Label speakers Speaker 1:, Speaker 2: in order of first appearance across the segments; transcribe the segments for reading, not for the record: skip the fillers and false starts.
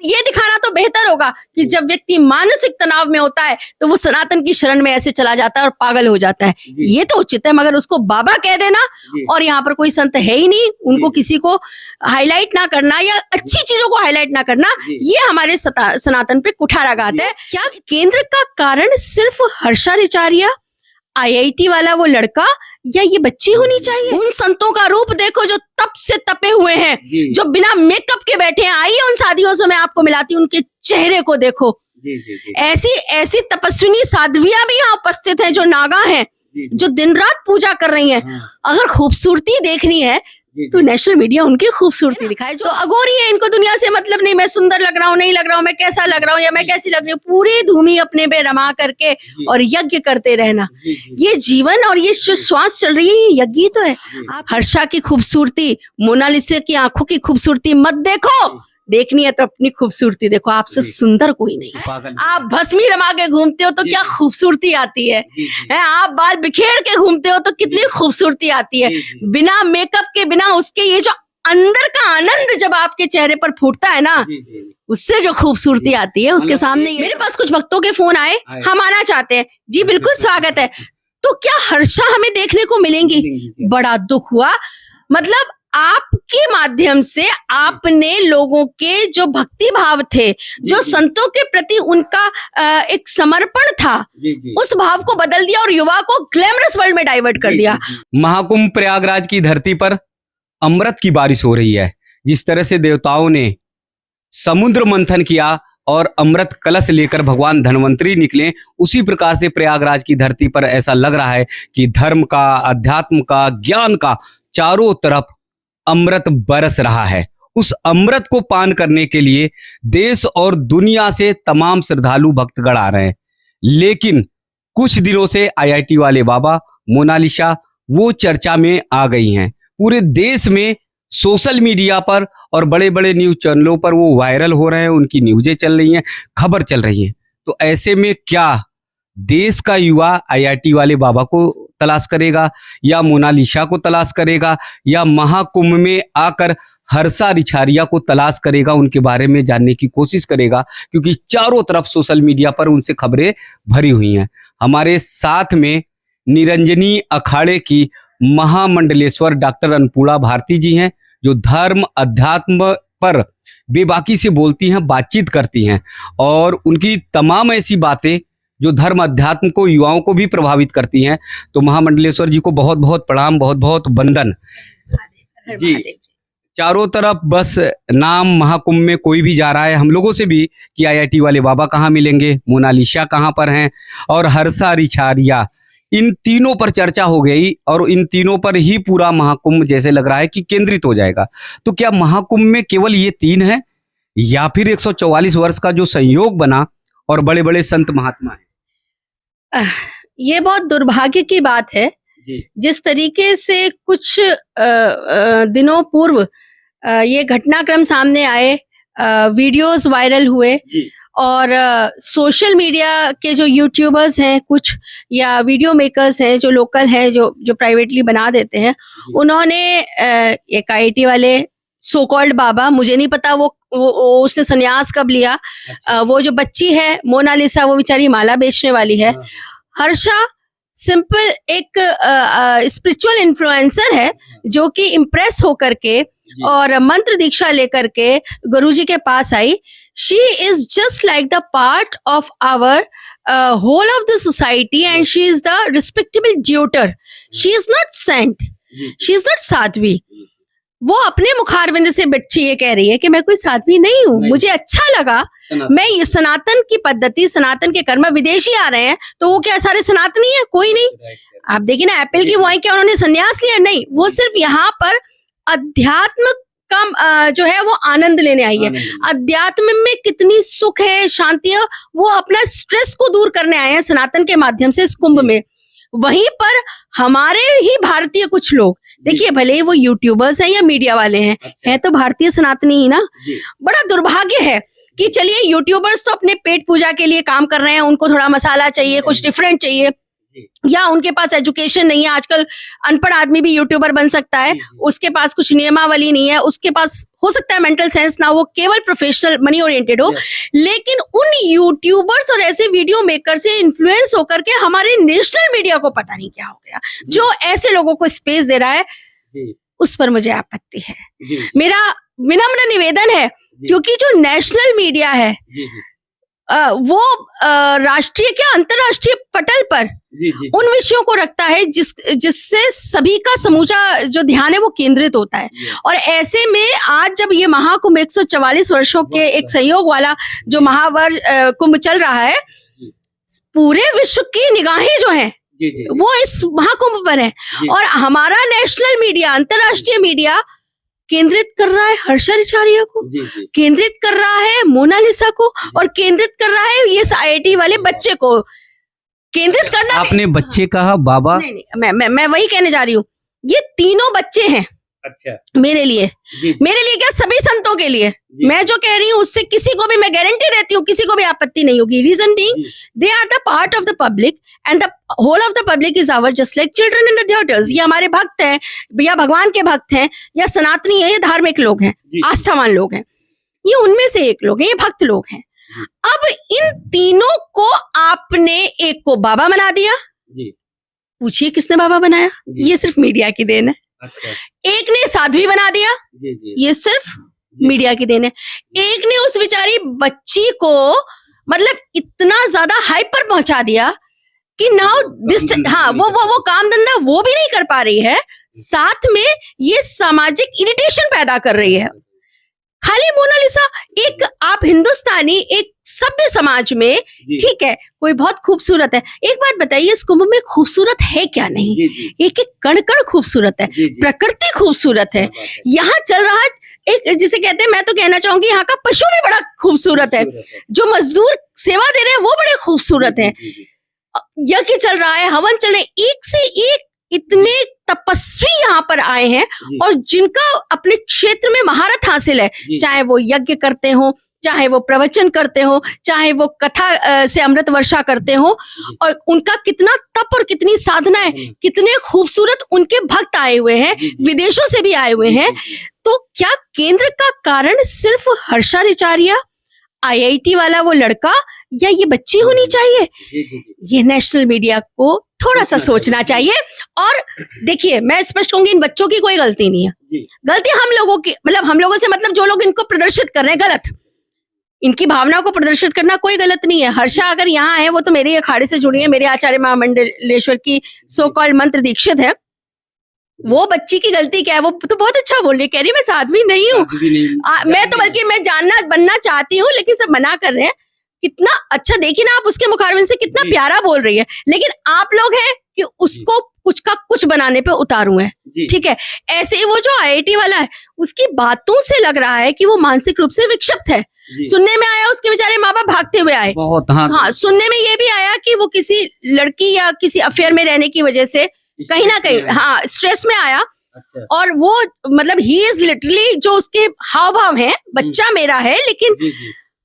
Speaker 1: ये दिखाना तो बेहतर होगा कि जब व्यक्ति मानसिक तनाव में होता है तो वो सनातन की शरण में ऐसे चला जाता है और पागल हो जाता है, ये तो उचित है। मगर उसको बाबा कह देना और यहाँ पर कोई संत है ही नहीं, उनको किसी को हाईलाइट ना करना या अच्छी चीजों को हाईलाइट ना करना, ये हमारे सनातन पे कुठाराघात है। क्या केंद्र का कारण सिर्फ हर्षा रिचारिया, IIT वाला वो लड़का या ये बच्ची होनी चाहिए? उन संतों का रूप देखो जो तप से तपे हुए हैं, जो बिना मेकअप के बैठे हैं। आइए उन शादियों से मैं आपको मिलाती हूँ, उनके चेहरे को देखो। ऐसी ऐसी तपस्विनी साध्वियां भी यहाँ उपस्थित हैं जो नागा हैं, जो दिन रात पूजा कर रही हैं। अगर खूबसूरती देखनी है तो नेशनल मीडिया उनकी खूबसूरती दिखाए। जो अघोरी है इनको दुनिया से मतलब नहीं, मैं सुंदर लग रहा हूँ नहीं लग रहा हूँ, मैं कैसा लग रहा हूँ या मैं कैसी लग रही हूँ, पूरी धूमि अपने पे रमा करके और यज्ञ करते रहना। ये जीवन और ये जो श्वास चल रही है ये यज्ञ तो है। आप हर्षा की खूबसूरती, मोनालिसा की आंखों की खूबसूरती मत देखो, देखनी है तो अपनी खूबसूरती देखो। आपसे सुंदर कोई नहीं है। आप भस्मी रमा के घूमते हो तो क्या खूबसूरती आती है, आप बाल बिखेर के घूमते हो तो कितनी खूबसूरती आती है। बिना मेकअप के, बिना उसके, ये जो अंदर का आनंद जब आपके चेहरे पर फूटता है ना, उससे जो खूबसूरती आती है उसके सामने। मेरे पास कुछ भक्तों के फोन आए, हम आना चाहते हैं जी, बिल्कुल स्वागत है। तो क्या हर्षा हमें देखने को मिलेंगी? बड़ा दुख हुआ। मतलब आपके माध्यम से आपने लोगों के जो भक्ति भाव थे, जो संतों के प्रति उनका एक समर्पण था, उस भाव को बदल दिया और युवा को ग्लैमरस वर्ल्ड में डाइवर्ट कर दिया।
Speaker 2: महाकुंभ प्रयागराज की धरती पर अमृत की बारिश हो रही है। जिस तरह से देवताओं ने समुद्र मंथन किया और अमृत कलश लेकर भगवान धन्वंतरी निकले, उसी प्रकार से प्रयागराज की धरती पर ऐसा लग रहा है कि धर्म का, अध्यात्म का, ज्ञान का चारों तरफ अमृत बरस रहा है। उस अमृत को पान करने के लिए देश और दुनिया से तमाम श्रद्धालु भक्तगण आ रहे हैं। लेकिन कुछ दिनों से IIT वाले बाबा, मोनालिसा वो चर्चा में आ गई हैं। पूरे देश में सोशल मीडिया पर और बड़े बड़े न्यूज चैनलों पर वो वायरल हो रहे हैं, उनकी न्यूज़ें चल रही हैं, खबर चल रही है। तो ऐसे में क्या देश का युवा IIT वाले बाबा को तलाश करेगा या मोनालिसा को तलाश करेगा या महाकुंभ में आकर हर्षा रिचारिया को तलाश करेगा, उनके बारे में जानने की कोशिश करेगा? क्योंकि चारों तरफ सोशल मीडिया पर उनसे खबरें भरी हुई हैं। हमारे साथ में निरंजनी अखाड़े की महामंडलेश्वर डॉक्टर अन्नपूर्णा भारती जी हैं, जो धर्म अध्यात्म पर बेबाकी से बोलती हैं, बातचीत करती हैं और उनकी तमाम ऐसी बातें जो धर्म अध्यात्म को, युवाओं को भी प्रभावित करती हैं। तो महामंडलेश्वर जी को बहुत बहुत प्रणाम, बहुत बहुत वंदन जी। चारों तरफ बस नाम महाकुंभ में कोई भी जा रहा है, हम लोगों से भी कि IIT वाले बाबा कहाँ मिलेंगे, मोनालिसा कहाँ पर हैं और हर्षा रिचारिया, इन तीनों पर चर्चा हो गई और इन तीनों पर ही पूरा महाकुंभ जैसे लग रहा है कि केंद्रित हो जाएगा। तो क्या महाकुंभ में केवल ये तीन है या फिर 144 वर्ष का जो संयोग बना और बड़े बड़े संत महात्मा हैं?
Speaker 1: ये बहुत दुर्भाग्य की बात है। जिस तरीके से कुछ दिनों पूर्व ये घटनाक्रम सामने आए, वीडियोस वायरल हुए और सोशल मीडिया के जो यूट्यूबर्स हैं कुछ या वीडियो मेकर्स हैं जो लोकल हैं, जो प्राइवेटली बना देते हैं, उन्होंने एक IIT वाले सो कॉल्ड बाबा, मुझे नहीं पता वो उसने संन्यास कब लिया, वो जो बच्ची है मोनालिसा वो बेचारी माला बेचने वाली है, हर्षा सिंपल एक स्पिरिचुअल इन्फ्लुएंसर है जो कि इम्प्रेस होकर के और मंत्र दीक्षा लेकर के गुरुजी के पास आई। She is just like the part of our whole of the society and she is the respectable tutor. She is not saint, she is not Sadhvi. वो अपने मुखारविंद से बच्ची ये कह रही है कि मैं कोई साध्वी नहीं हूँ, मुझे अच्छा लगा, मैं ये सनातन की पद्धति, सनातन के कर्म, विदेशी आ रहे हैं तो वो क्या सारे सनातनी है? कोई नहीं। आप देखिए ना एप्पल की वही क्या उन्होंने संन्यास लिया? नहीं, वो सिर्फ यहाँ पर अध्यात्म का जो है वो आनंद लेने आई है। अध्यात्म में कितनी सुख है, शांति है, वो अपना स्ट्रेस को दूर करने आए हैं सनातन के माध्यम से इस कुंभ में। वहीं पर हमारे ही भारतीय कुछ लोग, देखिए भले ही वो यूट्यूबर्स हैं या मीडिया वाले हैं, है तो भारतीय सनातनी ही ना। बड़ा दुर्भाग्य है कि चलिए यूट्यूबर्स तो अपने पेट पूजा के लिए काम कर रहे हैं, उनको थोड़ा मसाला चाहिए, कुछ डिफरेंट चाहिए, या उनके पास एजुकेशन नहीं है। आजकल अनपढ़ आदमी भी यूट्यूबर बन सकता है, उसके पास कुछ नियमावली नहीं है, उसके पास हो सकता है मेंटल सेंस ना, वो केवल प्रोफेशनल मनी ओरिएंटेड हो, लेकिन उन यूट्यूबर्स और ऐसे वीडियो मेकर से इन्फ्लुएंस होकर के हमारे नेशनल मीडिया को पता नहीं क्या हो गया, जो ऐसे लोगों को स्पेस दे रहा है, उस पर मुझे आपत्ति है। मेरा विनम्र निवेदन है, क्योंकि जो नेशनल मीडिया है वो राष्ट्रीय क्या अंतरराष्ट्रीय पटल पर उन विषयों को रखता है जिससे सभी का समूचा जो ध्यान है वो केंद्रित होता है। और ऐसे में आज जब ये महाकुंभ 144 वर्षों के एक सहयोग वाला जो कुंभ चल रहा है, पूरे विश्व की निगाहें जो हैं वो इस महाकुंभ पर है, और हमारा नेशनल मीडिया, अंतरराष्ट्रीय मीडिया केंद्रित कर रहा है हर्षाचार्य को, केंद्रित कर रहा है मोनालिसा को, और केंद्रित कर रहा है ये IIT वाले बच्चे को। केंद्रित करना,
Speaker 2: आपने बच्चे कहा बाबा?
Speaker 1: नहीं, मैं वही कहने जा रही हूँ, ये तीनों बच्चे हैं।
Speaker 2: अच्छा,
Speaker 1: मेरे लिए क्या, सभी संतों के लिए मैं जो कह रही हूँ उससे किसी को भी, मैं गारंटी देती हूँ, किसी को भी आपत्ति नहीं होगी। Reason being they are the part of the public and the whole of the public is our just like children in the theatres. ये हमारे भक्त हैं, या भगवान के भक्त हैं, या सनातनी है, या धार्मिक लोग हैं, आस्थावान लोग हैं, ये उनमें से एक लोग हैं, ये भक्त लोग हैं। अब इन तीनों को आपने एक को बाबा बना दिया, पूछिए किसने बाबा बनाया? ये सिर्फ मीडिया की देन है।
Speaker 2: अच्छा।
Speaker 1: एक ने साध्वी बना दिया, ये सिर्फ मीडिया की देन है। एक ने उस बेचारी बच्ची को मतलब इतना ज्यादा हाइप पर पहुंचा दिया कि नाउ दिस, हाँ, वो काम धंधा वो भी नहीं कर पा रही है, साथ में ये सामाजिक इरिटेशन पैदा कर रही है। खाली मोनालिसा, एक आप हिंदुस्तानी एक सभ्य समाज में, ठीक है, कोई बहुत खूबसूरत है, एक बात बताइए, इस कुंभ में खूबसूरत है क्या नहीं? एक एक कण कण खूबसूरत है, प्रकृति खूबसूरत है, यहाँ चल रहा है एक, जिसे कहते हैं, मैं तो कहना चाहूंगी यहाँ का पशु भी बड़ा खूबसूरत है, जो मजदूर सेवा दे रहे हैं वो बड़े खूबसूरत है, यज्ञ चल रहा है, हवन चल रहे, एक से एक इतने तपस्वी यहाँ पर आए हैं, और जिनका अपने क्षेत्र में महारत हासिल है, चाहे वो यज्ञ करते हो, चाहे वो प्रवचन करते हो, चाहे वो कथा से अमृत वर्षा करते हो, और उनका कितना तप और कितनी साधना है, कितने खूबसूरत उनके भक्त आए हुए हैं, विदेशों से भी आए हुए हैं। तो क्या केंद्र का कारण सिर्फ हर्षाचार्य, IIT वाला वो लड़का, या ये बच्ची होनी चाहिए? ये नेशनल मीडिया को थोड़ा सा सोचना चाहिए। और देखिए, मैं स्पष्ट कहूंगी, इन बच्चों की कोई गलती नहीं है, गलती हम लोगों की, मतलब हम लोगों से मतलब जो लोग इनको प्रदर्शित कर रहे हैं, गलत, इनकी भावना को प्रदर्शित करना कोई गलत नहीं है। हर्षा अगर यहाँ है, वो तो मेरे अखाड़े से जुड़ी है, मेरे आचार्य महामंडलेश्वर की सो कॉल्ड मंत्र दीक्षित है, वो बच्ची की गलती क्या है? वो तो बहुत अच्छा बोल रही है, कह रही है मैं साध्वी नहीं हूँ, मैं तो बल्कि मैं जानना बनना चाहती हूँ, लेकिन सब मना कर रहे हैं। कितना अच्छा, देखिए ना आप उसके मुखारबिन से कितना प्यारा बोल रही है, लेकिन आप लोग हैं कि उसको कुछ का कुछ बनाने पे उतारू है, ठीक है। ऐसे ही वो जो IIT वाला है, उसकी बातों से लग रहा है कि वो मानसिक रूप से विक्षिप्त है। सुनने में आया उसके बेचारे माँ बाप भागते हुए आए,
Speaker 2: बहुत, हाँ,
Speaker 1: सुनने में ये भी आया कि वो किसी लड़की या किसी अफेयर में रहने की वजह से कहीं ना कहीं, हाँ, स्ट्रेस में आया। अच्छा। और वो मतलब ही इज लिटरली, जो उसके हाव भाव हैं, बच्चा मेरा है, लेकिन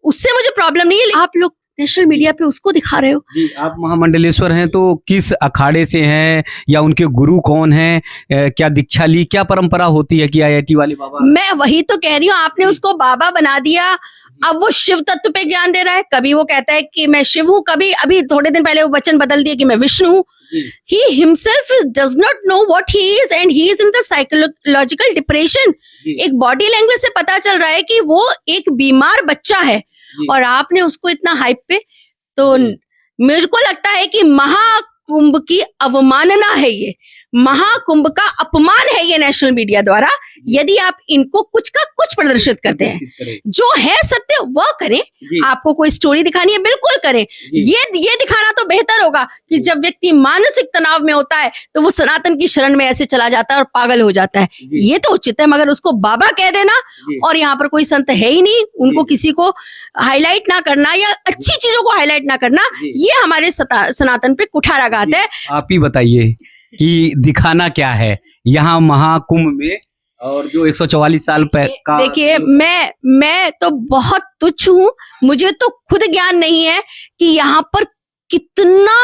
Speaker 1: उससे मुझे प्रॉब्लम नहीं है। आप लोग नेशनल मीडिया पे उसको दिखा रहे हो।
Speaker 2: आप महामंडलेश्वर हैं तो किस अखाड़े से हैं, या उनके गुरु कौन हैं, क्या दीक्षा ली, क्या परंपरा होती है कि IIT वाले बाबा?
Speaker 1: मैं वही तो कह रही हूँ, आपने उसको बाबा बना दिया, अब वो शिव तत्व पे ज्ञान दे रहा है। कभी वो कहता है कि मैं शिव हूँ, कभी अभी थोड़े दिन पहले वो वचन बदल दिया कि मैं विष्णु हूँ। He himself does not know what he is and he is in the psychological depression। एक बॉडी लैंग्वेज से पता चल रहा है कि वो एक बीमार बच्चा है, और आपने उसको इतना हाइप पे, तो मेरे को लगता है कि महाकुंभ की अवमानना है, ये महाकुंभ का अपमान है ये नेशनल मीडिया द्वारा, यदि आप इनको कुछ का कुछ प्रदर्शित करते हैं। जो है सत्य वह करें, आपको कोई स्टोरी दिखानी है बिल्कुल करें, ये दिखाना तो बेहतर होगा कि जब व्यक्ति मानसिक तनाव में होता है तो वो सनातन की शरण में ऐसे चला जाता है और पागल हो जाता है, ये तो उचित है। मगर उसको बाबा कह देना, और यहाँ पर कोई संत है ही नहीं, उनको किसी को हाईलाइट ना करना या अच्छी चीजों को हाईलाइट ना करना, ये हमारे सनातन पे कुठाराघात है।
Speaker 2: आप ही बताइए कि दिखाना क्या है यहाँ महाकुंभ में, और जो 144 साल का।
Speaker 1: देखिए, मैं तो बहुत तुच्छ हूँ, मुझे तो खुद ज्ञान नहीं है कि यहाँ पर कितना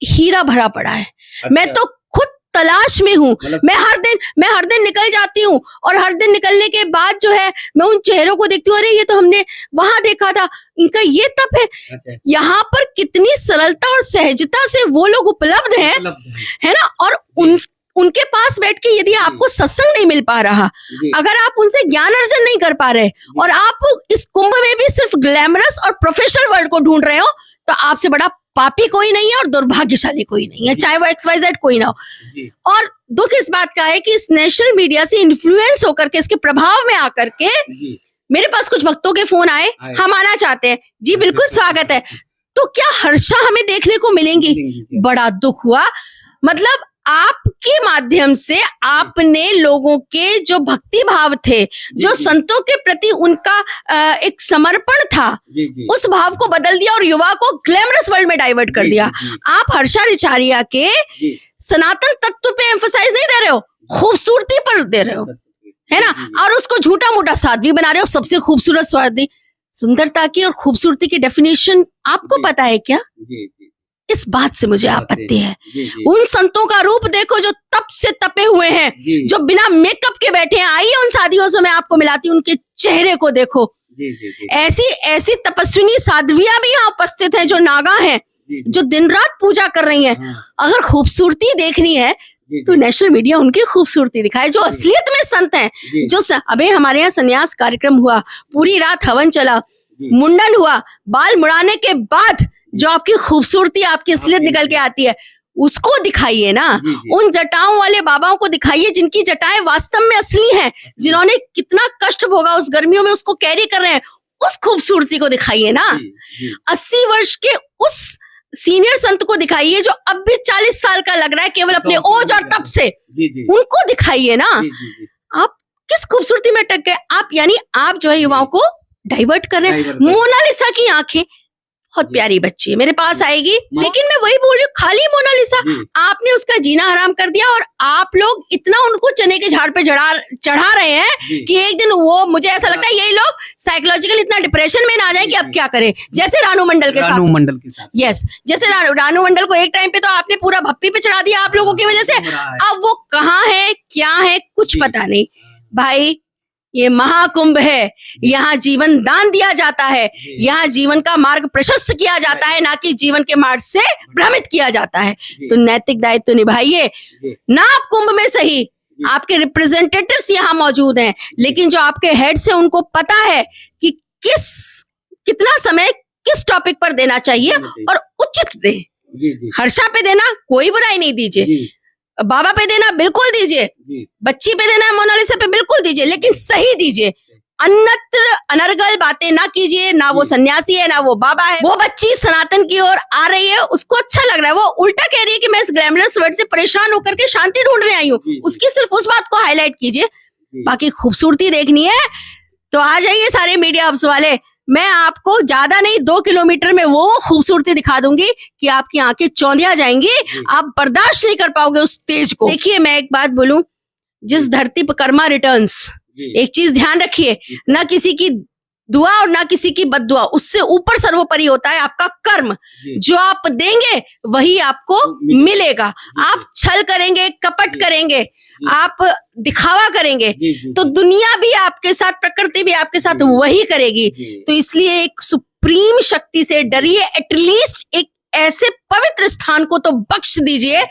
Speaker 1: हीरा भरा पड़ा है। मैं तो खुद तलाश में हूँ। मैं हर दिन निकल जाती हूँ और हर दिन निकलने के बाद जो है मैं उन चेहरों को देखती हूँ, अरे ये तो हमने वहां देखा था, इनका ये तप है। यहाँ पर कितनी सरलता और सहजता से वो लोग उपलब्ध हैं, है ना। और उनके पास बैठ के यदि आपको सत्संग नहीं मिल पा रहा, अगर आप उनसे ज्ञान अर्जन नहीं कर पा रहे और आप इस कुंभ में भी सिर्फ ग्लैमरस और प्रोफेशनल वर्ल्ड को ढूंढ रहे हो, तो आपसे बड़ा पापी कोई नहीं है और दुर्भाग्यशाली कोई नहीं है, चाहे वो XYZ कोई ना हो। और दुख इस बात का है कि इस नेशनल मीडिया से इन्फ्लुएंस होकर के, इसके प्रभाव में आकर के मेरे पास कुछ भक्तों के फोन आए, हम आना चाहते हैं। जी बिल्कुल स्वागत है। तो क्या हर्षा हमें देखने को मिलेंगी? बड़ा दुख हुआ। मतलब आपके माध्यम से आपने लोगों के जो भक्ति भाव थे, जो संतों के प्रति उनका एक समर्पण था, उस भाव को बदल दिया और युवा को ग्लैमरस वर्ल्ड में डाइवर्ट कर दिया। आप हर्षा रिचारिया के सनातन तत्व पे एम्फसाइज नहीं दे रहे हो, खूबसूरती पर दे रहे हो, है ना। और उसको झूठा मूठा साध्वी बना रहे हो। सबसे खूबसूरत स्वार्थी, सुंदरता की और खूबसूरती की डेफिनेशन आपको पता है क्या? इस बात से मुझे आपत्ति है। उन संतों का रूप देखो जो तप से तपे हुए हैं, जो बिना मेकअप के बैठे हैं। आइए उन साधियों से मैं आपको मिलाती हूँ, उनके चेहरे को देखो। ऐसी तपस्विनी साध्वियां भी यहाँ उपस्थित हैं जो नागा हैं, जो दिन रात पूजा कर रही हैं। अगर खूबसूरती देखनी है तो नेशनल मीडिया उनकी खूबसूरती दिखाए, जो असलियत में संत हैं। जो अबे हमारे यहाँ संन्यास कार्यक्रम हुआ, पूरी रात हवन चला, मुंडन हुआ, बाल मुड़ाने के बाद जो आपकी खूबसूरती, आपकी असलियत निकल के आती है, उसको दिखाइए ना। उन जटाओं वाले बाबाओं को दिखाइए जिनकी जटाएं वास्तव में असली हैं, जिन्होंने कितना कष्ट भोगा उस गर्मियों में, उसको कैरी कर रहे हैं। उस खूबसूरती को दिखाइए ना। 80 वर्ष के उस सीनियर संत को दिखाइए जो अब भी 40 साल का लग रहा है केवल अपने ओज और तप से। उनको दिखाइए ना। आप किस खूबसूरती में अटक गए आप? यानी आप जो है युवाओं को डाइवर्ट कर रहे हैं। मोनालिसा की आंखें, बहुत प्यारी बच्ची है, मेरे पास आएगी, लेकिन मैं वही बोल रही हूँ, खाली मोनालिसा। आपने उसका जीना हराम कर दिया और आप लोग इतना उनको चने के झाड़ पे चढ़ा रहे हैं कि एक दिन वो, मुझे ऐसा लगता है यही लोग साइकोलॉजिकल इतना डिप्रेशन में ना आ जाए कि अब क्या करें। जैसे रानू मंडल के साथ। यस, जैसे रानू मंडल को एक टाइम पे तो आपने पूरा भप्पी पे चढ़ा दिया आप लोगों की वजह से। अब वो कहाँ है, क्या है, कुछ पता नहीं। भाई ये महाकुंभ है, यहाँ जीवन दान दिया जाता है, यहाँ जीवन का मार्ग प्रशस्त किया जाता है, ना कि जीवन के मार्ग से भ्रमित किया जाता है। तो नैतिक दायित्व तो निभाइए ना। आप कुंभ में सही, आपके रिप्रेजेंटेटिव्स यहाँ मौजूद हैं, लेकिन जो आपके हेड से उनको पता है कि कितना समय किस टॉपिक पर देना चाहिए और उचित दें। हर्षा पे देना कोई बुराई नहीं, दीजिए। बाबा पे देना बिल्कुल दीजिए, बच्ची पे देना, मोनालिसा पे बिल्कुल दीजिए, लेकिन सही दीजिए। अन्यत्र अनर्गल बातें ना कीजिए। ना वो सन्यासी है, ना वो बाबा है। वो बच्ची सनातन की ओर आ रही है, उसको अच्छा लग रहा है, वो उल्टा कह रही है कि मैं इस ग्लैमरस वर्ल्ड से परेशान होकर के शांति ढूंढने आई हूँ। उसकी सिर्फ उस बात को हाईलाइट कीजिए। बाकी खूबसूरती देखनी है तो आ जाइए सारे मीडिया हाउस वाले, मैं आपको ज्यादा नहीं 2 किलोमीटर में वो खूबसूरती दिखा दूंगी कि आपकी आंखें चौंधिया जाएंगी। आप बर्दाश्त नहीं कर पाओगे उस तेज को। देखिए मैं एक बात बोलूं, जिस धरती पर कर्मा रिटर्न्स, एक चीज ध्यान रखिए, ना किसी की दुआ और ना किसी की बद्दुआ, उससे ऊपर सर्वोपरि होता है आपका कर्म। जो आप देंगे वही आपको मिलेगा। आप छल करेंगे, कपट करेंगे, आप दिखावा करेंगे तो दुनिया भी आपके साथ, प्रकृति भी आपके साथ वही करेगी। तो इसलिए एक सुप्रीम शक्ति से डरिए। एटलीस्ट एक ऐसे पवित्र स्थान को तो बख्श दीजिए,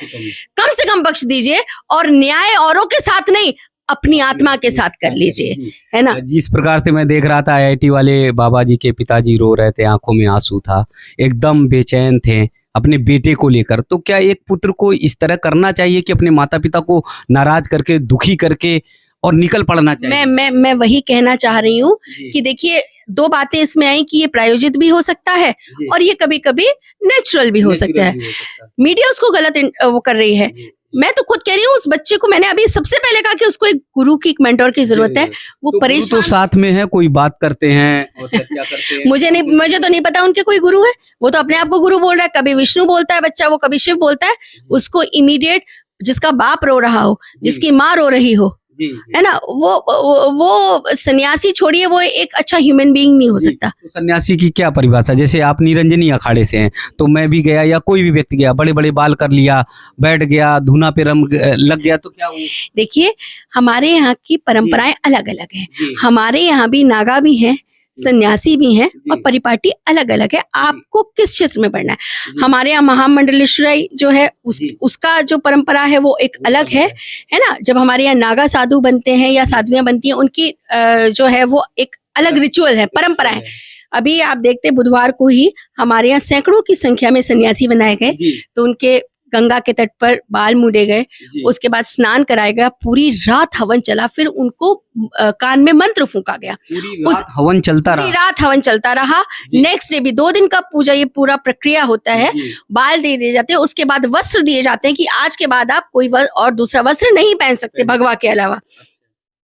Speaker 1: कम से कम बख्श दीजिए। और न्याय औरों के साथ नहीं, अपनी आत्मा के साथ कर लीजिए, है ना।
Speaker 2: जिस प्रकार से मैं देख रहा था, IIT वाले बाबा जी के पिताजी रो रहे थे, आंखों में आंसू था, एकदम बेचैन थे अपने बेटे को लेकर। तो क्या एक पुत्र को इस तरह करना चाहिए कि अपने माता पिता को नाराज करके, दुखी करके और निकल पड़ना चाहिए?
Speaker 1: मैं वही कहना चाह रही हूँ कि देखिए 2 बातें इसमें आई कि ये प्रायोजित भी हो सकता है और ये कभी कभी नेचुरल भी हो सकता है। मीडिया उसको गलत वो कर रही है। मैं तो खुद कह रही हूँ, उस बच्चे को मैंने अभी सबसे पहले कहा कि उसको एक गुरु की, एक मेंटोर की जरूरत है। वो परेशान
Speaker 2: तो साथ में है, कोई बात करते हैं और चर्चा करते हैं।
Speaker 1: मुझे तो नहीं पता उनके कोई गुरु है। वो तो अपने आप को गुरु बोल रहा है। कभी विष्णु बोलता है बच्चा, वो कभी शिव बोलता है। उसको इमीडिएट, जिसका बाप रो रहा हो, जिसकी माँ रो रही हो, है ना, वो सन्यासी छोड़िए, वो एक अच्छा ह्यूमन बीइंग नहीं हो सकता।
Speaker 2: तो सन्यासी की क्या परिभाषा? जैसे आप निरंजनी अखाड़े से हैं, तो मैं भी गया या कोई भी व्यक्ति गया, बड़े बड़े बाल कर लिया, बैठ गया, धूना पे रम लग गया, तो क्या वो?
Speaker 1: देखिए, हमारे यहाँ की परंपराएं अलग अलग हैं। हमारे यहाँ भी नागा भी हैं, सन्यासी भी हैं, और परिपाटी अलग अलग है। आपको किस क्षेत्र में बढ़ना है? हमारे यहाँ महामंडलेश्वरी जो है उसका जो परंपरा है वो एक अलग है ना। जब हमारे यहाँ नागा साधु बनते हैं या साधुएं बनती हैं, उनकी जो है वो एक अलग रिचुअल है, परंपरा है। अभी आप देखते बुधवार को ही हमारे यहाँ सैकड़ों की संख्या में सन्यासी बनाए गए, तो उनके गंगा के तट पर बाल मूड़े गए, उसके बाद स्नान कराया गया, पूरी रात हवन चला, फिर उनको कान में मंत्र फूंका गया,
Speaker 2: उस हवन चलता रहा,
Speaker 1: पूरी रात हवन चलता रहा। नेक्स्ट डे भी 2 दिन का पूजा, ये पूरा प्रक्रिया होता है। बाल दे दिए जाते हैं, उसके बाद वस्त्र दिए जाते हैं कि आज के बाद आप कोई और दूसरा वस्त्र नहीं पहन सकते भगवा के अलावा,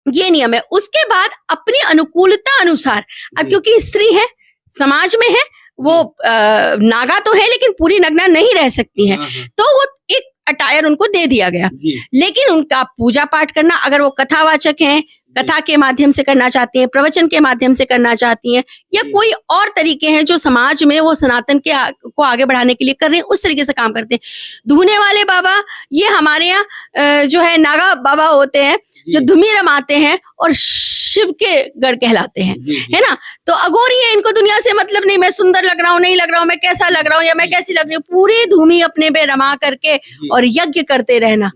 Speaker 1: ये नियम है। उसके बाद अपनी अनुकूलता अनुसार, अब क्योंकि स्त्री है, समाज में है, वो नागा तो है लेकिन पूरी नग्ना नहीं रह सकती हैं, तो वो एक अटायर उनको दे दिया गया। लेकिन उनका पूजा पाठ करना, अगर वो कथावाचक हैं, कथा के माध्यम से करना चाहती हैं, प्रवचन के माध्यम से करना चाहती हैं, या कोई और तरीके हैं जो समाज में वो सनातन को आगे बढ़ाने के लिए कर रहे हैं, उस तरीके से काम करते हैं। धुने वाले बाबा, ये हमारे यहाँ जो है नागा बाबा होते हैं, जो धुमी रमाते हैं और शिव के गढ़ कहलाते हैं, है ना। तो अघोरी है, इनको दुनिया से मतलब नहीं, मैं सुंदर लग रहा हूँ, नहीं लग रहा हूँ, मैं कैसा लग रहा हूँ या मैं कैसी लग रही हूँ, पूरी धूमी अपने में रमा करके और यज्ञ करते रहना।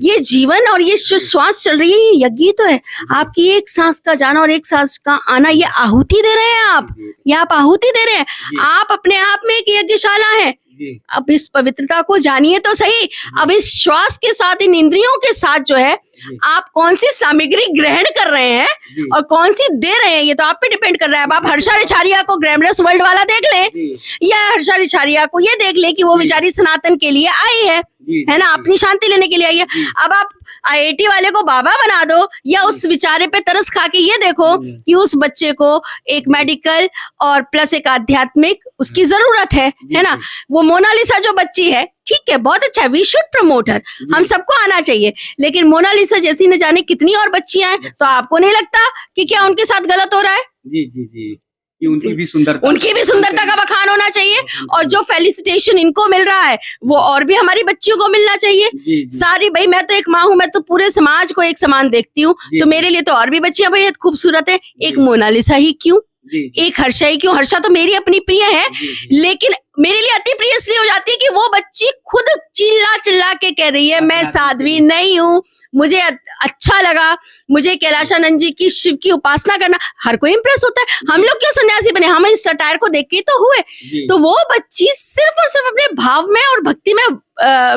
Speaker 1: ये जीवन और ये जो श्वास चल रही है, ये यज्ञ तो है। आपकी एक सांस का जाना और एक सांस का आना, ये आहुति दे रहे हैं आप, ये आप आहुति दे रहे हैं। आप अपने आप में एक यज्ञशाला है। अब इस पवित्रता को जानिए तो सही। अब इस श्वास के साथ, इन इंद्रियों के साथ जो है, आप कौन सी सामग्री ग्रहण कर रहे हैं और कौन सी दे रहे हैं, ये तो आप पे डिपेंड कर रहा है। अब आप हर्षा रिछारिया को ग्लैमरस वर्ल्ड वाला देख लें, या हर्षा रिछारिया को ये देख लें कि वो बेचारी सनातन के लिए आई है ना, अपनी शांति लेने के लिए आई है। अब आप IIT वाले को बाबा बना दो, या उस विचारे पे तरस खा के ये देखो कि उस बच्चे को एक मेडिकल और प्लस एक आध्यात्मिक उसकी जरूरत है ना। वो मोनालिसा जो बच्ची है, ठीक है, बहुत अच्छा है, वी शुड प्रमोट हर, हम सबको आना चाहिए। लेकिन मोनालिसा जैसी न जाने कितनी और बच्चियां हैं, तो आपको नहीं लगता कि क्या उनके साथ गलत हो रहा है?
Speaker 2: जी, कि उनकी भी सुंदरता
Speaker 1: का बखान होना चाहिए, और जो फेलिसिटेशन इनको मिल रहा है वो और भी हमारी बच्चियों को मिलना चाहिए। सारी, भाई मैं तो एक माँ हूँ, मैं तो पूरे समाज को एक समान देखती हूँ, तो मेरे लिए तो और भी बच्चियां बेहद खूबसूरत है। एक मोनालिसा ही क्यों, एक हर्षा ही क्यों? हर्षा तो मेरी अपनी प्रिय है, लेकिन मेरे लिए अति प्रिय इसलिए हो जाती है कि वो बच्ची खुद चिल्ला चिल्ला के कह रही है मैं साध्वी नहीं हूँ, मुझे अच्छा लगा, मुझे कैलाशानंद जी की शिव की उपासना करना। हर कोई इंप्रेस होता है। हम लोग क्यों सन्यासी बने? हम इस सटायर को देख के तो हुए। तो वो बच्ची सिर्फ और सिर्फ अपने भाव में और भक्ति में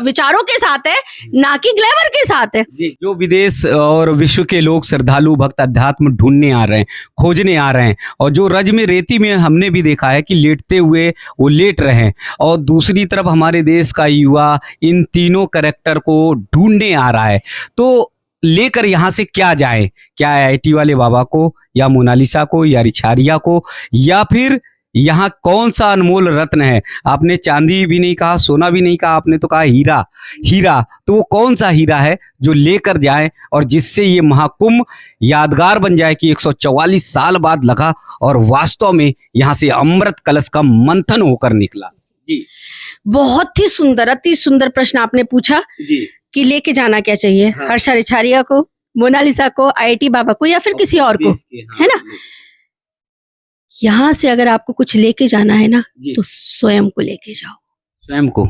Speaker 1: विचारों के साथ है, ना कि ग्लैमर के साथ है।
Speaker 2: जो विदेश और विश्व के लोग श्रद्धालु भक्त अध्यात्म ढूंढने आ रहे हैं, खोजने आ रहे हैं, और जो रज में रेती में हमने भी देखा है कि लेटते हुए वो लेट रहे हैं, और दूसरी तरफ हमारे देश का युवा इन तीनों कैरेक्टर को ढूंढने आ रहा है, तो लेकर यहाँ से क्या जाए? क्या IIT वाले बाबा को, या मोनालिसा को, या रिछारिया को, या फिर यहाँ कौन सा अनमोल रत्न है? आपने चांदी भी नहीं कहा, सोना भी नहीं कहा, आपने तो कहा हीरा। तो वो कौन सा हीरा है जो लेकर जाए और जिससे ये महाकुंभ यादगार बन जाए कि 144 साल बाद लगा और वास्तव में यहाँ से अमृत कलश का मंथन होकर निकला? जी,
Speaker 1: बहुत ही सुंदर, अति सुंदर प्रश्न आपने पूछा
Speaker 2: जी,
Speaker 1: कि लेके जाना क्या चाहिए। हर्षा रिछारिया को, मोनालिसा को, IIT बाबा को, या फिर किसी और को, है ना। यहाँ से अगर आपको कुछ लेके जाना है ना, तो स्वयं को लेके जाओ।
Speaker 2: स्वयं को?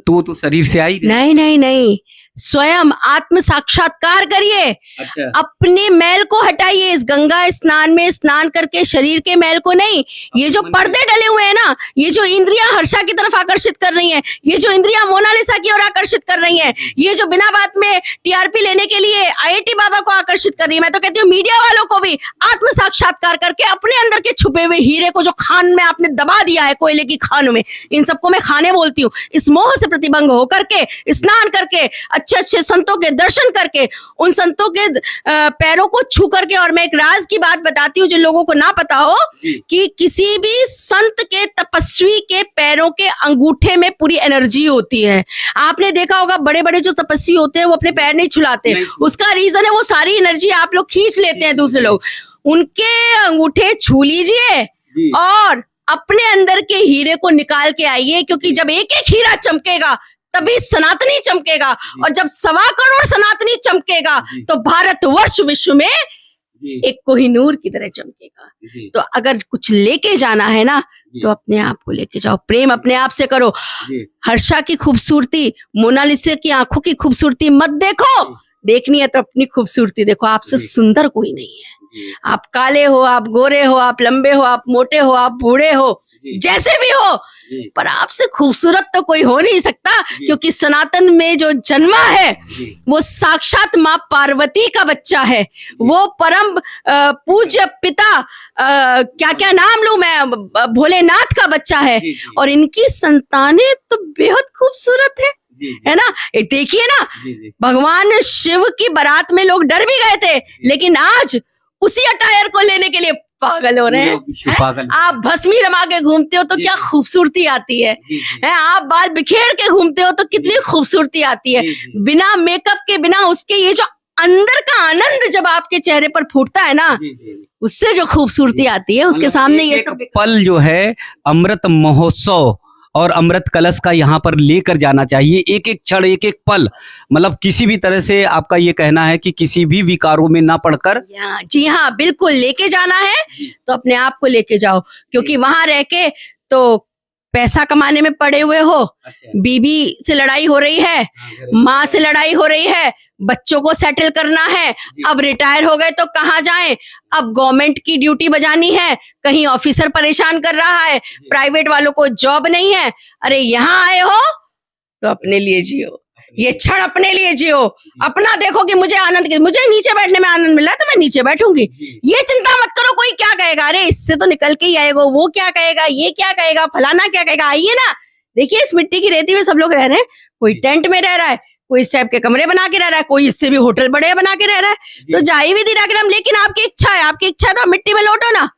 Speaker 2: तो शरीर से आई
Speaker 1: नहीं, स्वयं आत्म साक्षात्कार करिए।
Speaker 2: अच्छा।
Speaker 1: अपने मैल को हटाइए। इस गंगा स्नान में स्नान करके शरीर के मैल को नहीं, ये जो पर्दे डले हुए हैं ना, ये जो इंद्रियां हर्षा की तरफ आकर्षित कर रही हैं, ये जो इंद्रियां मोनालिसा की ओर आकर्षित कर रही हैं, ये जो बिना बात में TRP लेने के लिए IIT बाबा को आकर्षित कर रही है, मैं तो कहती हूँ मीडिया वालों को भी आत्म साक्षात्कार करके अपने अंदर के छुपे हुए हीरे को जो खान में आपने दबा दिया है, कोयले की खान में, इन सबको मैं खाने बोलती बोलती हूँ, इस मोह से प्रतिबंध होकर के स्नान करके अच्छे अच्छे संतों के दर्शन करके उन संतों के पैरों को छू करके, और मैं एक राज की बात बताती हूँ जिन लोगों को ना पता हो कि किसी भी संत के तपस्वी के पैरों के अंगूठे में पूरी एनर्जी होती है। आपने देखा होगा बड़े बड़े जो तपस्वी होते हैं वो अपने पैर नहीं छुलाते, उसका रीजन है वो सारी एनर्जी आप लोग खींच लेते हैं दूसरे लोग। उनके अंगूठे छू लीजिए और अपने अंदर के हीरे को निकाल के आइए, क्योंकि जब एक एक हीरा चमकेगा तभी सनातनी चमकेगा, और जब 1.25 करोड़ सनातनी चमकेगा तो भारतवर्ष विश्व में एक कोहिनूर की तरह चमकेगा। तो अगर कुछ लेके जाना है ना तो अपने आप को लेके जाओ, प्रेम अपने आप से करो। हर्षा की खूबसूरती, मोनालिसा की आंखों की खूबसूरती मत देखो, देखनी है तो अपनी खूबसूरती देखो। आपसे सुंदर कोई नहीं है। आप काले हो, आप गोरे हो, आप लंबे हो, आप मोटे हो, आप बूढ़े हो, जैसे भी हो, पर आपसे खूबसूरत तो कोई हो नहीं सकता, क्योंकि सनातन में जो जन्मा है वो साक्षात माँ पार्वती का बच्चा है। वो परम पूज्य पिता क्या क्या नाम लूं मैं, भोलेनाथ का बच्चा है, और इनकी संतानें तो बेहद खूबसूरत है ना। देखिए ना, भगवान शिव की बारात में लोग डर भी गए थे, लेकिन आज उसी अटायर को लेने के लिए पागल हो रहे हैं। आप भस्मी रमा के घूमते हो तो क्या खूबसूरती आती है, आप बाल बिखेर के घूमते हो तो कितनी खूबसूरती आती है। बिना मेकअप के, बिना उसके, ये जो अंदर का आनंद जब आपके चेहरे पर फूटता है ना, उससे जो खूबसूरती आती है, उसके सामने ये सब
Speaker 2: पल जो है अमृत महोत्सव और अमृत कलश का यहाँ पर लेकर जाना चाहिए। एक एक क्षण, एक एक पल, मतलब किसी भी तरह से आपका ये कहना है कि किसी भी विकारों में ना पड़कर,
Speaker 1: जी हाँ, बिल्कुल लेके जाना है तो अपने आप को लेके जाओ, क्योंकि वहां रह के तो पैसा कमाने में पड़े हुए हो, बीबी से लड़ाई हो रही है, माँ से लड़ाई हो रही है, बच्चों को सेटल करना है, अब रिटायर हो गए तो कहाँ जाएं, अब गवर्नमेंट की ड्यूटी बजानी है, कहीं ऑफिसर परेशान कर रहा है, प्राइवेट वालों को जॉब नहीं है। अरे यहाँ आए हो तो अपने लिए जियो, ये क्षण अपने लिए जियो, अपना देखो कि मुझे नीचे बैठने में आनंद मिल रहा है तो मैं नीचे बैठूंगी, ये चिंता मत करो कोई क्या कहेगा, अरे इससे तो निकल के ही आएगा, वो क्या कहेगा, ये क्या कहेगा, फलाना क्या कहेगा। आइए ना, देखिए इस मिट्टी की रेती में सब लोग रह रहे हैं, कोई टेंट में रह रहा है, कोई इस टाइप के कमरे बना के रह रहा है, कोई इससे भी होटल बड़े बना के रह रहा है, तो जा ही भी दीरा हम। लेकिन आपकी इच्छा है, आपकी इच्छा तो मिट्टी में लौटो ना,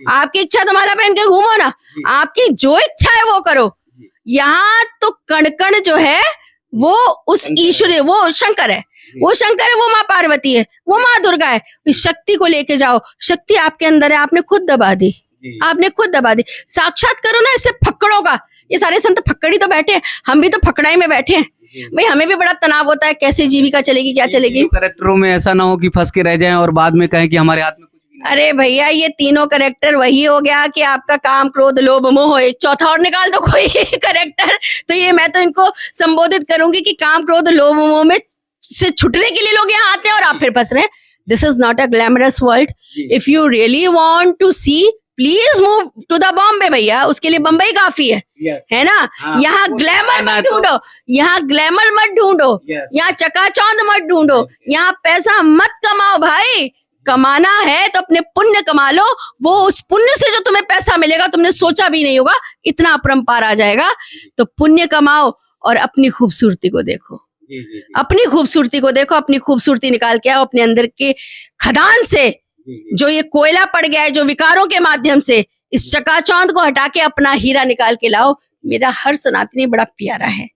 Speaker 1: आपकी इच्छा तो माला पहन के घूमो ना, आपकी जो इच्छा है वो करो। यहाँ तो कण कण जो है वो उस ईश्वर, वो शंकर है, वो शंकर है, वो माँ पार्वती है, वो माँ दुर्गा है। इस शक्ति को लेके जाओ, शक्ति आपके अंदर है, आपने खुद दबा दी, आपने खुद दबा दी। साक्षात करो ना, इससे फक्कड़ोगा। ये सारे संत फक्कड़ी तो बैठे हैं, हम भी तो फकड़ाई में बैठे हैं भाई, हमें भी बड़ा तनाव होता है, कैसे जीविका चलेगी, क्या चलेगी।
Speaker 2: कैरेक्टरों में ऐसा ना हो कि फंस के रह जाएं और बाद में कहें कि हमारे हाथ में कुछ भी नहीं।
Speaker 1: अरे भैया, ये तीनों कैरेक्टर वही हो गया कि आपका काम, क्रोध, लोभ, मोह, एक चौथा और निकाल दो कोई कैरेक्टर, तो ये मैं तो इनको संबोधित करूंगी कि काम, क्रोध, लोभ, मोह में से छुटने के लिए लोग यहाँ आते हैं और आप फिर फंस रहे हैं। This is not a glamorous world. If you really want to see, please move to the Bombay भैया, उसके लिए बम्बई काफी है ना। यहाँ ग्लैमर मत ढूंढो, यहाँ ग्लैमर मत ढूंढो, यहाँ चकाचौंध मत ढूंढो, यहाँ पैसा मत कमाओ भाई। कमाना है तो अपने पुण्य कमा लो, वो उस पुण्य से जो तुम्हें पैसा मिलेगा तुमने सोचा भी नहीं होगा, इतना अपरंपार आ जाएगा। तो पुण्य कमाओ और अपनी खूबसूरती को देखो, अपनी खूबसूरती को देखो, अपनी खूबसूरती निकाल के आओ अपने अंदर के खदान से। जो ये कोयला पड़ गया है जो विकारों के माध्यम से, इस चकाचौंध को हटा के अपना हीरा निकाल के लाओ। मेरा हर सनातनी बड़ा प्यारा है,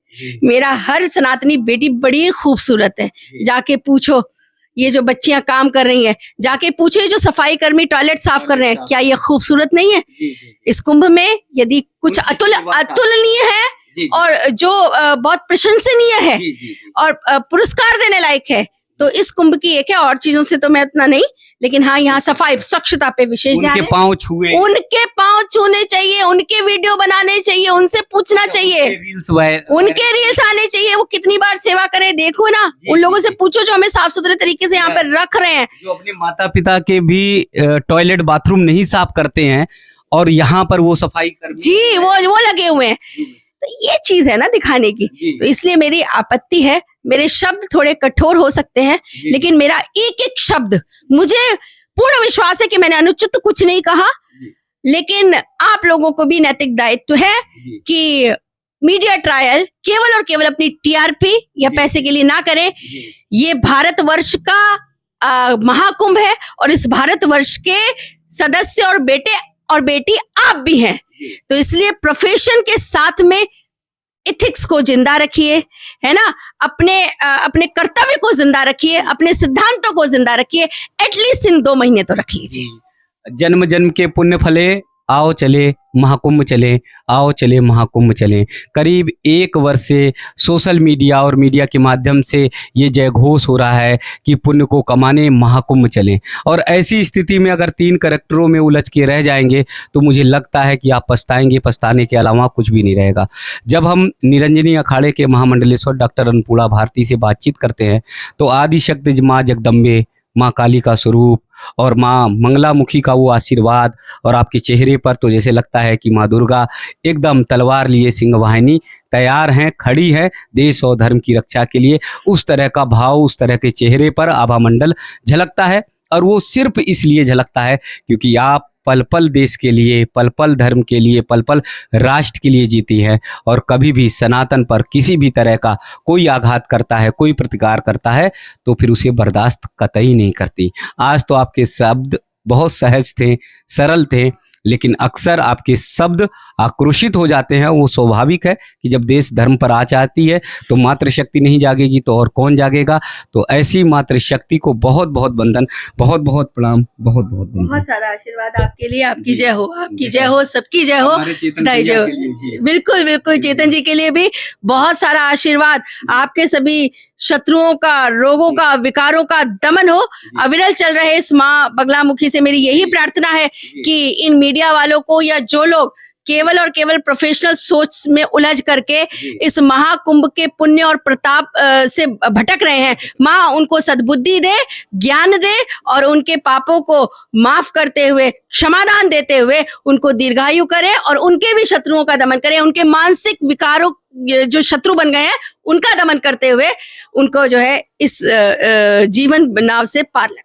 Speaker 1: मेरा हर सनातनी बेटी बड़ी खूबसूरत है। जाके पूछो, ये जो बच्चियां काम कर रही हैं, जाके पूछो ये जो सफाई कर्मी टॉयलेट साफ कर रहे हैं, क्या ये खूबसूरत नहीं है। इस कुंभ में यदि कुछ अतुलनीय है और जो बहुत प्रशंसनीय है और पुरस्कार देने लायक है, तो इस कुंभ की एक है। और चीजों से तो मैं इतना नहीं, लेकिन हाँ, यहाँ सफाई, स्वच्छता पे विशेष ध्यान है।
Speaker 2: उनके पांव छुए,
Speaker 1: उनके पांव छूने चाहिए, उनके वीडियो बनाने चाहिए, उनसे पूछना चाहिए, उनके रील्स आने चाहिए। वो कितनी बार सेवा करे देखो ना, उन लोगों से पूछो जो हमें साफ सुथरे तरीके से यहाँ पर रख रहे हैं,
Speaker 2: जो अपने माता पिता के भी टॉयलेट बाथरूम नहीं साफ करते हैं और यहाँ पर वो सफाई कर,
Speaker 1: जी वो लगे हुए हैं। तो ये चीज है ना दिखाने की। तो इसलिए मेरी आपत्ति है, मेरे शब्द थोड़े कठोर हो सकते हैं, लेकिन मेरा एक एक शब्द, मुझे पूर्ण विश्वास है कि मैंने अनुचित कुछ नहीं कहा, लेकिन आप लोगों को भी नैतिक दायित्व है कि मीडिया ट्रायल केवल और केवल अपनी टीआरपी या पैसे के लिए ना करें। ये भारतवर्ष का महाकुंभ है और इस भारतवर्ष के सदस्य और बेटे और बेटी आप भी हैं। तो इसलिए प्रोफेशन के साथ में इथिक्स को जिंदा रखिए, है ना, अपने कर्तव्य को जिंदा रखिए, अपने सिद्धांतों को जिंदा रखिए। एटलीस्ट इन 2 महीने तो रख लीजिए।
Speaker 2: जन्म जन्म के पुण्य फले, आओ चले महाकुंभ चले, आओ चले महाकुंभ चले। करीब 1 वर्ष से सोशल मीडिया और मीडिया के माध्यम से ये जयघोष हो रहा है कि पुण्य को कमाने महाकुंभ चलें। और ऐसी स्थिति में अगर 3 करैक्टरों में उलझ के रह जाएंगे तो मुझे लगता है कि आप पछताएंगे, पछताने के अलावा कुछ भी नहीं रहेगा। जब हम निरंजनी अखाड़े के महामंडलेश्वर डॉक्टर अन्नपूर्णा भारती से बातचीत करते हैं तो आदि शक्ति माँ जगदम्बे, माँ काली का स्वरूप और माँ मंगलामुखी का वो आशीर्वाद और आपके चेहरे पर तो जैसे लगता है कि माँ दुर्गा एकदम तलवार लिए सिंह वाहिनी तैयार हैं, खड़ी है देश और धर्म की रक्षा के लिए। उस तरह का भाव, उस तरह के चेहरे पर आभा मंडल झलकता है। और वो सिर्फ इसलिए झलकता है क्योंकि आप पल पल देश के लिए, पल पल धर्म के लिए, पल पल राष्ट्र के लिए जीती है। और कभी भी सनातन पर किसी भी तरह का कोई आघात करता है, कोई प्रतिकार करता है तो फिर उसे बर्दाश्त कतई नहीं करती। आज तो आपके शब्द बहुत सहज थे, सरल थे, लेकिन अक्सर आपके शब्द आक्रोशित हो जाते हैं। वो स्वाभाविक है कि जब देश धर्म पर आ जाती है तो मातृशक्ति नहीं जागेगी तो और कौन जागेगा। तो ऐसी मातृशक्ति को बहुत बहुत वंदन, बहुत बहुत प्रणाम, बहुत बहुत वंदन।
Speaker 1: बहुत सारा आशीर्वाद आपके लिए। आपकी जय हो, आपकी जय हो, सबकी जय हो, सदाई जय हो। बिल्कुल बिल्कुल, चेतन जी के लिए भी बहुत सारा आशीर्वाद। आपके सभी शत्रुओं का, रोगों का, विकारों का दमन हो। अविरल चल रहे इस माँ बगलामुखी से मेरी यही प्रार्थना है कि इन मीडिया वालों को या जो लोग केवल और केवल प्रोफेशनल सोच में उलझ करके इस महाकुंभ के पुण्य और प्रताप से भटक रहे हैं, माँ उनको सद्बुद्धि दे, ज्ञान दे और उनके पापों को माफ करते हुए, क्षमादान देते हुए उनको दीर्घायु करे और उनके भी शत्रुओं का दमन करे। उनके मानसिक विकारों जो शत्रु बन गए हैं उनका दमन करते हुए उनको जो है इस जीवन नाव से पार लगाए।